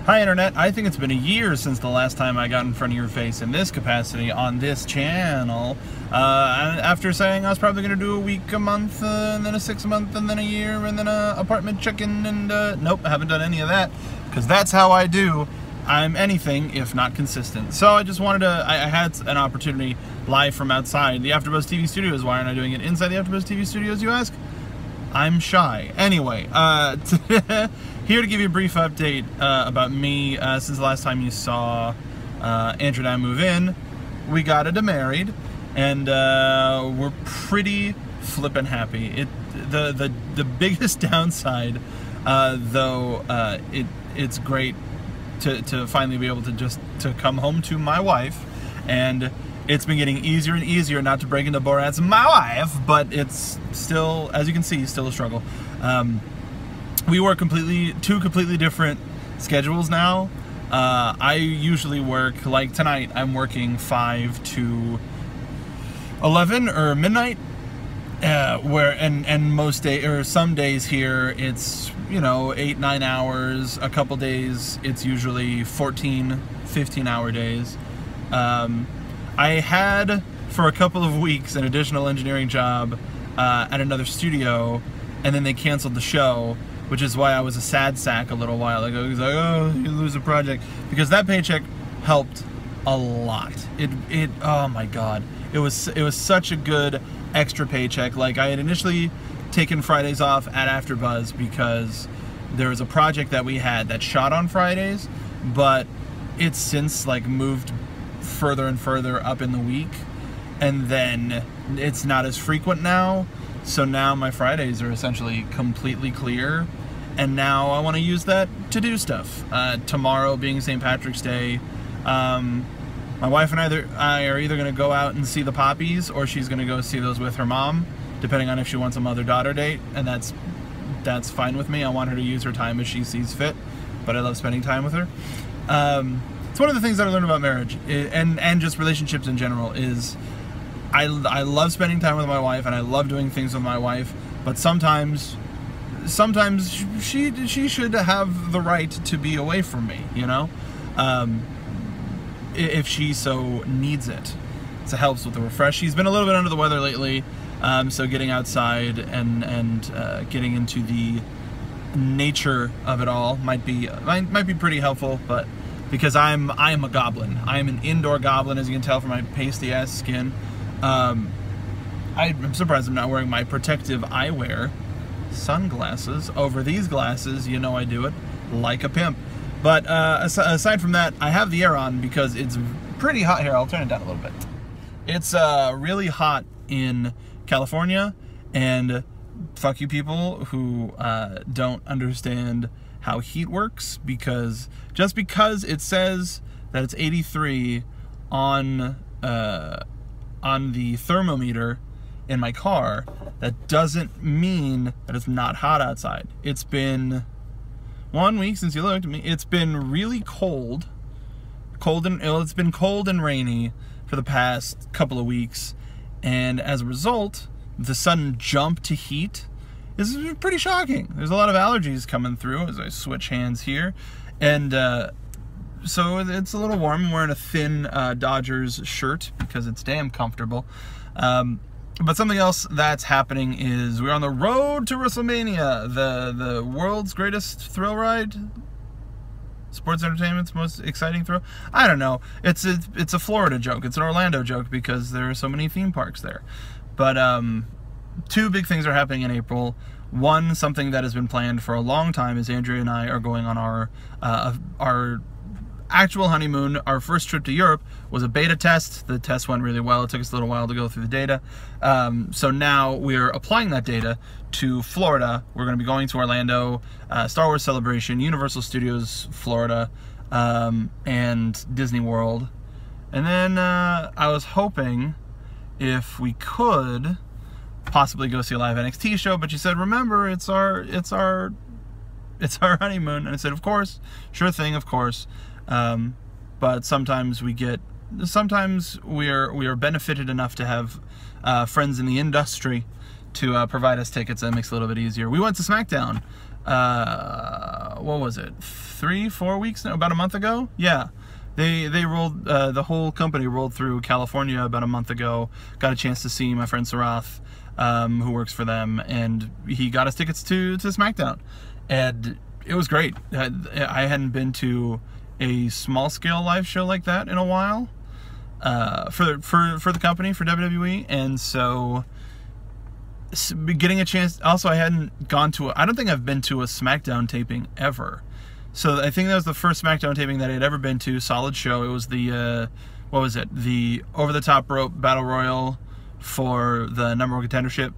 Hi Internet, I think it's been a year since the last time I got in front of your face in this capacity on this channel. After saying I was probably going to do a week, a month, and then a 6 month, and then a year, and then a apartment check-in, and nope, I haven't done any of that, because that's how I do. I'm anything if not consistent. So I just wanted to, I had an opportunity live from outside the AfterBuzz TV studios. Why aren't I doing it inside the AfterBuzz TV studios, you ask? I'm shy. Anyway, here to give you a brief update about me since the last time you saw Andrew and I move in. We got married, and we're pretty flippin' happy. The biggest downside, though, it's great to finally be able to come home to my wife, and it's been getting easier and easier not to break into Borat's "my wife," but it's still, as you can see, still a struggle. We work two completely different schedules now. I usually work, like tonight, I'm working 5 to 11 or midnight, and most days, or some days here, it's, you know, 8-9 hours. A couple days, it's usually 14-15 hour days. I had, for a couple of weeks, an additional engineering job at another studio, and then they canceled the show, which is why I was a sad sack a little while ago. He's like, oh, you lose a project. Because that paycheck helped a lot. Oh my God. It was such a good extra paycheck. Like, I had initially taken Fridays off at AfterBuzz because there was a project that we had that shot on Fridays, but it's since like moved further and further up in the week, and then it's not as frequent now, so now my Fridays are essentially completely clear, and now I want to use that to do stuff. Tomorrow being St. Patrick's Day, my wife and I are either going to go out and see the poppies, or she's going to go see those with her mom, depending on if she wants a mother-daughter date, and that's fine with me. I want her to use her time as she sees fit, but I love spending time with her. It's one of the things that I learned about marriage and just relationships in general is I love spending time with my wife, and I love doing things with my wife, but sometimes she should have the right to be away from me, you know, if she so needs it. So it helps with the refresh. She's been a little bit under the weather lately, so getting outside and getting into the nature of it all might be pretty helpful, but because I am a goblin. I am an indoor goblin, as you can tell from my pasty ass skin. I'm surprised I'm not wearing my protective eyewear sunglasses over these glasses. You know I do it like a pimp. But aside from that, I have the air on because it's pretty hot here. I'll turn it down a little bit. It's really hot in California, and fuck you people who don't understand how heat works, because just because it says that it's 83 on the thermometer in my car, that doesn't mean that it's not hot outside. It's been 1 week since you looked at me. It's been really cold it's been cold and rainy for the past couple of weeks, and as a result, the sudden jump to heat is pretty shocking. There's a lot of allergies coming through as I switch hands here, and so it's a little warm. I'm wearing a thin Dodgers shirt because it's damn comfortable. But something else that's happening is we're on the road to WrestleMania, the world's greatest thrill ride, sports entertainment's most exciting thrill. I don't know. It's a Florida joke. It's an Orlando joke because there are so many theme parks there. But two big things are happening in April. One, something that has been planned for a long time, is Andrea and I are going on our actual honeymoon. Our first trip to Europe was a beta test. The test went really well. It took us a little while to go through the data. So now we're applying that data to Florida. We're going to be going to Orlando, Star Wars Celebration, Universal Studios Florida, and Disney World. And then I was hoping if we could possibly go see a live NXT show, but she said, remember, it's our honeymoon. And I said, of course, sure thing, of course. But sometimes we are benefited enough to have friends in the industry to provide us tickets. That makes it a little bit easier. We went to SmackDown what was it, 3-4 weeks now, about a month ago? Yeah, they rolled, the whole company rolled through California about a month ago. Got a chance to see my friend Sarath, who works for them, and he got us tickets to SmackDown, and it was great. I hadn't been to a small scale live show like that in a while, for the company, for WWE, and so getting a chance. Also, I hadn't gone to I don't think I've been to a SmackDown taping ever. So I think that was the first SmackDown taping that I had ever been to. Solid show. It was the what was it? The over the top rope battle royal for the number one contendership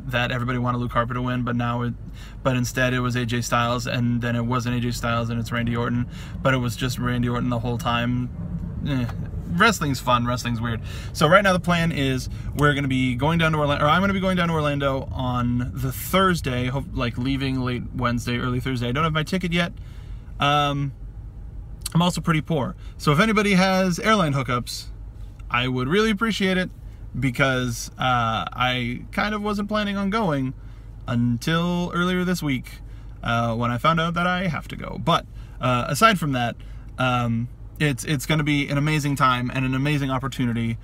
that everybody wanted Luke Harper to win, but instead it was AJ Styles, and then it wasn't AJ Styles and it's Randy Orton, but it was just Randy Orton the whole time. Wrestling's fun, wrestling's weird. So right now the plan is we're going to be going down to Orlando, or I'm going to be going down to Orlando on the Thursday, like leaving late Wednesday, early Thursday. I don't have my ticket yet. I'm also pretty poor, so if anybody has airline hookups, I would really appreciate it, because I kind of wasn't planning on going until earlier this week, when I found out that I have to go. But aside from that, it's going to be an amazing time and an amazing opportunity.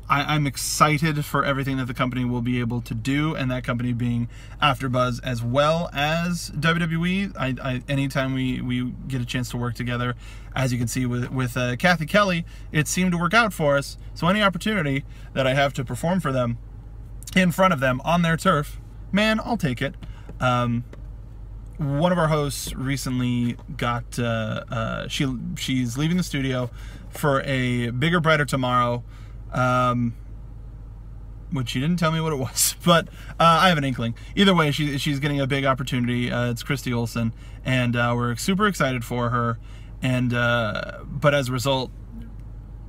I'm excited for everything that the company will be able to do, and that company being AfterBuzz as well as WWE. Anytime we get a chance to work together, as you can see with Kathy Kelly, it seemed to work out for us. So any opportunity that I have to perform for them, in front of them, on their turf, man, I'll take it. One of our hosts recently got, she's leaving the studio for a Bigger, Brighter Tomorrow, which she didn't tell me what it was, but I have an inkling. Either way, she's getting a big opportunity. It's Christy Olsen, and we're super excited for her. And but as a result,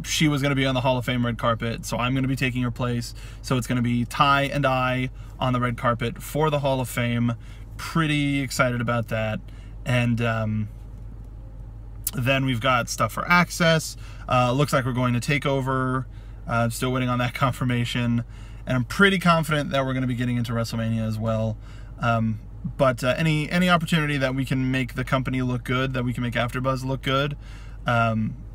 she was going to be on the Hall of Fame red carpet, so I'm going to be taking her place. So it's going to be Ty and I on the red carpet for the Hall of Fame. Pretty excited about that. And then we've got stuff for Access. Looks like we're going to TakeOver. I'm still waiting on that confirmation, and I'm pretty confident that we're going to be getting into WrestleMania as well. But any opportunity that we can make the company look good, that we can make AfterBuzz look good.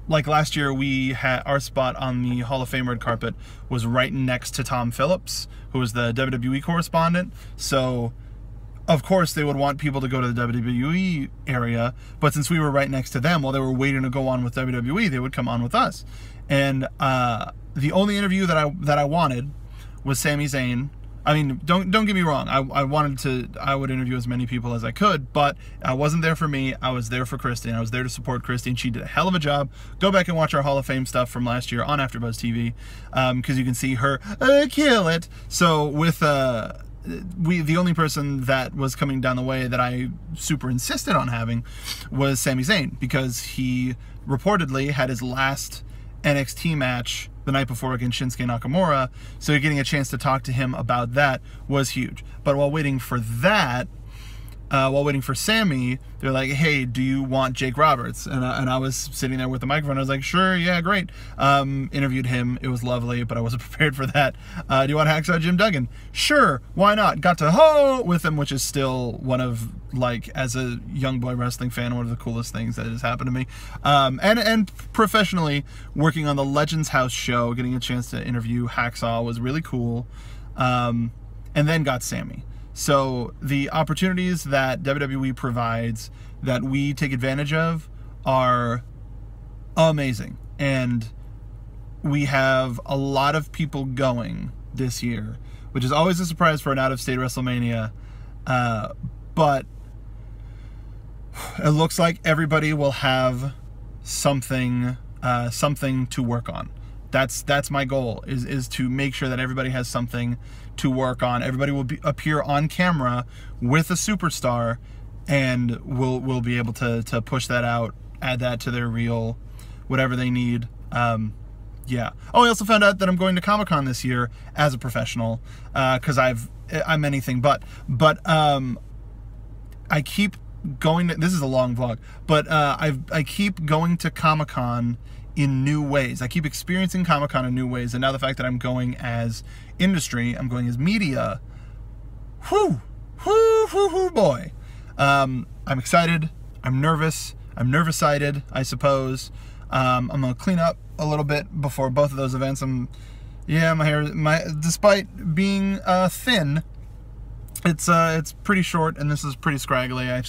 Like last year, we had our spot on the Hall of Fame red carpet was right next to Tom Phillips, who was the WWE correspondent. So of course they would want people to go to the WWE area, but since we were right next to them while they were waiting to go on with WWE, they would come on with us. And the only interview that I wanted was Sami Zayn. I mean, don't get me wrong. I would interview as many people as I could, but I wasn't there for me. I was there for Christy, and I was there to support Christy, and she did a hell of a job. Go back and watch our Hall of Fame stuff from last year on AfterBuzz TV, because you can see her kill it. So with the only person that was coming down the way that I super insisted on having was Sami Zayn, because he reportedly had his last NXT match the night before against Shinsuke Nakamura, so getting a chance to talk to him about that was huge. But while waiting for that, while waiting for Sammy, they're like, hey, do you want Jake Roberts? And I was sitting there with the microphone. I was like, sure, yeah, great. Interviewed him. It was lovely, but I wasn't prepared for that. Do you want Hacksaw Jim Duggan? Sure, why not? Got to ho with him, which is still one of, like, as a young boy wrestling fan, one of the coolest things that has happened to me. And professionally, working on the Legends House show, getting a chance to interview Hacksaw was really cool. And then got Sammy. So the opportunities that WWE provides that we take advantage of are amazing. And we have a lot of people going this year, which is always a surprise for an out-of-state WrestleMania. But it looks like everybody will have something to work on. That's my goal, is to make sure that everybody has something to work on. Everybody will appear on camera with a superstar, and we'll be able to push that out, add that to their reel, whatever they need. Yeah. Oh, I also found out that I'm going to Comic-Con this year as a professional, because I'm anything but I keep going to, this is a long vlog, but I keep going to Comic-Con in new ways. I keep experiencing Comic-Con in new ways, and now the fact that I'm going as industry, I'm going as media, whoo boy. I'm excited. I'm nervous. I'm nervous-sided, I suppose. I'm gonna clean up a little bit before both of those events. My hair, despite being thin, it's pretty short, and this is pretty scraggly. I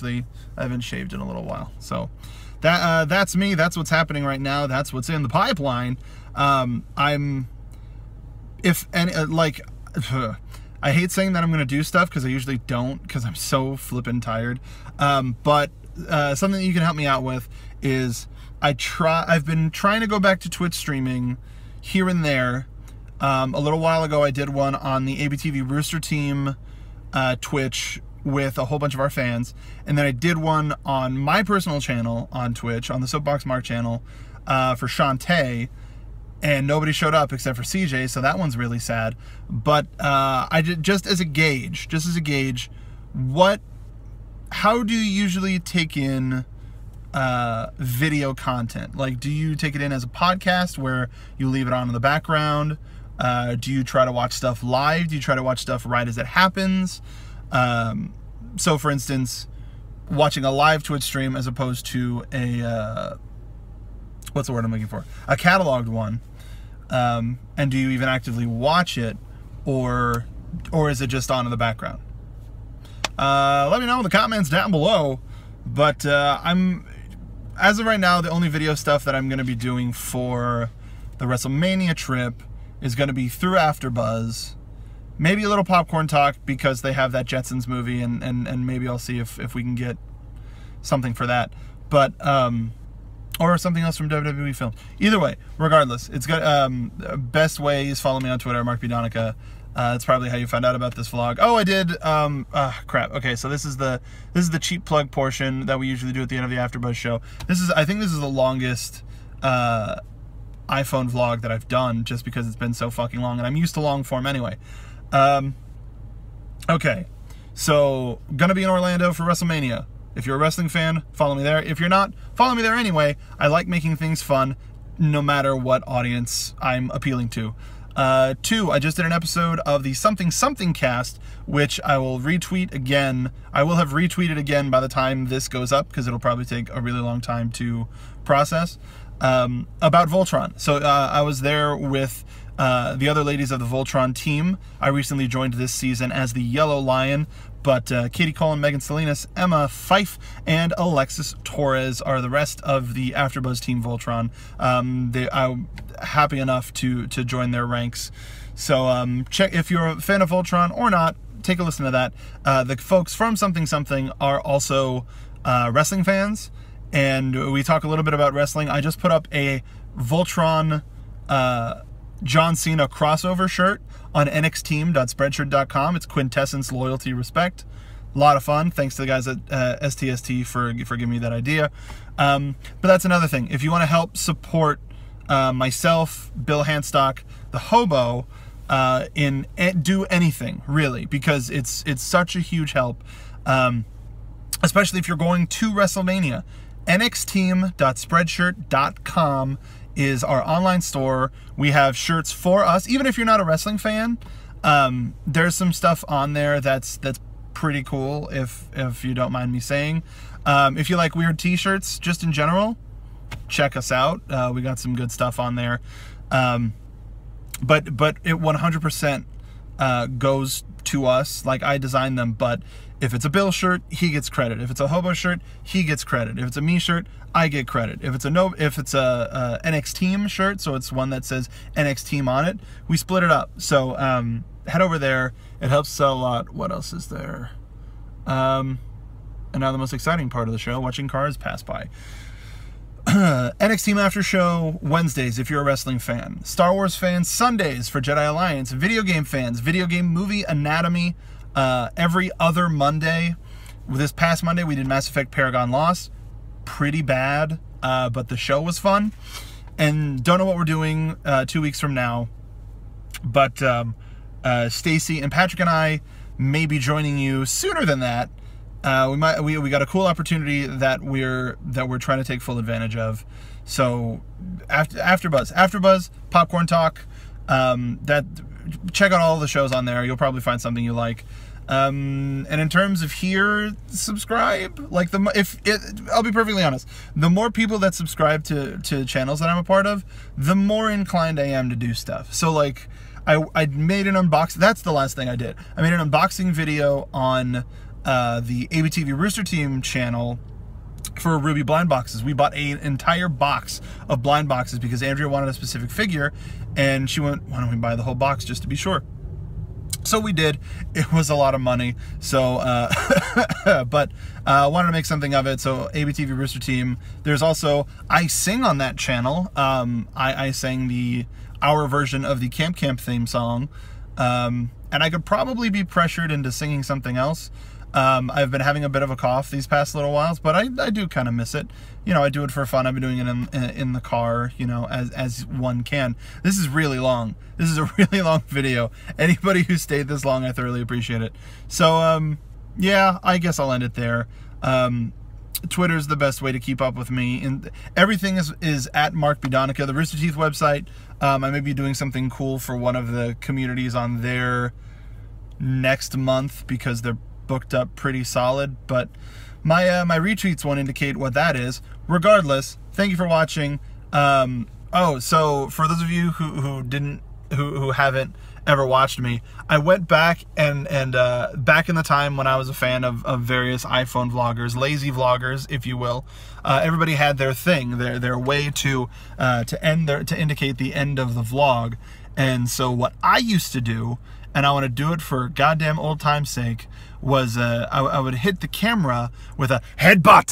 haven't shaved in a little while. So that's me. That's what's happening right now. That's what's in the pipeline. I hate saying that I'm gonna do stuff because I usually don't, because I'm so flippin' tired. But something that you can help me out with is I've been trying to go back to Twitch streaming here and there. A little while ago I did one on the ABTV Rooster Team Twitch with a whole bunch of our fans, and then I did one on my personal channel on Twitch, on the Soapbox Mark channel, for Shantae, and nobody showed up except for CJ, so that one's really sad. But I did, just as a gauge, how do you usually take in video content? Like, do you take it in as a podcast where you leave it on in the background? Do you try to watch stuff live? Do you try to watch stuff right as it happens? So for instance, watching a live Twitch stream as opposed to a, what's the word I'm looking for? A cataloged one. And do you even actively watch it, or is it just on in the background? Let me know in the comments down below. But as of right now, the only video stuff that I'm going to be doing for the WrestleMania trip is going to be through AfterBuzz. Maybe a little popcorn talk because they have that Jetsons movie, and maybe I'll see if we can get something for that. But or something else from WWE Films. Either way, regardless, it's got best way is follow me on Twitter, MarkBDonica. That's probably how you found out about this vlog. Oh, I did. Crap. Okay, so this is the cheap plug portion that we usually do at the end of the AfterBuzz show. I think this is the longest iPhone vlog that I've done, just because it's been so fucking long, and I'm used to long form anyway. Okay, so gonna be in Orlando for WrestleMania. If you're a wrestling fan, follow me there. If you're not, follow me there anyway. I like making things fun, no matter what audience I'm appealing to. 2, I just did an episode of the Something Something cast, which I will retweet again. I will have retweeted again by the time this goes up, because it'll probably take a really long time to process, about Voltron. So I was there with the other ladies of the Voltron team. I recently joined this season as the Yellow Lion, but Katie Cullen, Megan Salinas, Emma Fife, and Alexis Torres are the rest of the AfterBuzz team Voltron. I'm happy enough to join their ranks. So check if you're a fan of Voltron or not. Take a listen to that. The folks from Something Something are also wrestling fans, and we talk a little bit about wrestling. I just put up a Voltron John Cena crossover shirt on nxteam.spreadshirt.com. It's quintessence, loyalty, respect. A lot of fun. Thanks to the guys at STST for giving me that idea. But that's another thing. If you want to help support myself, Bill Handstock, the Hobo, do anything really, because it's such a huge help, especially if you're going to WrestleMania. nxteam.spreadshirt.com is our online store. We have shirts for us. Even if you're not a wrestling fan, there's some stuff on there that's pretty cool, if you don't mind me saying. If you like weird t-shirts just in general, check us out. We got some good stuff on there. But it 100% goes to us. Like, I designed them, but if it's a Bill shirt, he gets credit. If it's a Hobo shirt, he gets credit. If it's a me shirt, I get credit. If it's a NX Team shirt, so it's one that says NX Team on it, we split it up. So head over there. It helps sell a lot. What else is there? And now the most exciting part of the show, watching cars pass by. NX Team After Show Wednesdays if you're a wrestling fan. Star Wars fans Sundays for Jedi Alliance. Video game fans, Video Game Movie Anatomy every other Monday. This past Monday we did Mass Effect Paragon Lost. Pretty bad, but the show was fun. And don't know what we're doing 2 weeks from now, but Stacy and Patrick and I may be joining you sooner than that. We got a cool opportunity that we're trying to take full advantage of. So AfterBuzz, Popcorn Talk, check out all the shows on there. You'll probably find something you like. And in terms of here, subscribe. Like I'll be perfectly honest, the more people that subscribe to channels that I'm a part of, the more inclined I am to do stuff. So like, I made an unboxing. That's the last thing I did. I made an unboxing video on the ABTV Rooster Team channel for Ruby blind boxes. We bought an entire box of blind boxes because Andrea wanted a specific figure, and she went, why don't we buy the whole box just to be sure? So we did. It was a lot of money. So, but I wanted to make something of it. So ABTV Rooster Team. There's also, I sing on that channel. I sang our version of the Camp theme song. And I could probably be pressured into singing something else. I've been having a bit of a cough these past little whiles, but I do kind of miss it. You know, I do it for fun. I've been doing it in the car, you know, as one can. This is really long. This is a really long video. Anybody who stayed this long, I thoroughly appreciate it. So, yeah, I guess I'll end it there. Twitter's the best way to keep up with me, and everything is at MarkBDonica, the Rooster Teeth website. I may be doing something cool for one of the communities on there next month because they're booked up pretty solid, but my retweets won't indicate what that is. Regardless, thank you for watching. Oh, so for those of you who haven't ever watched me, I went back and back in the time when I was a fan of various iPhone vloggers, lazy vloggers, if you will. Everybody had their thing, their way to indicate the end of the vlog. And so what I used to do, and I want to do it for goddamn old time's sake, was I would hit the camera with a headbutt.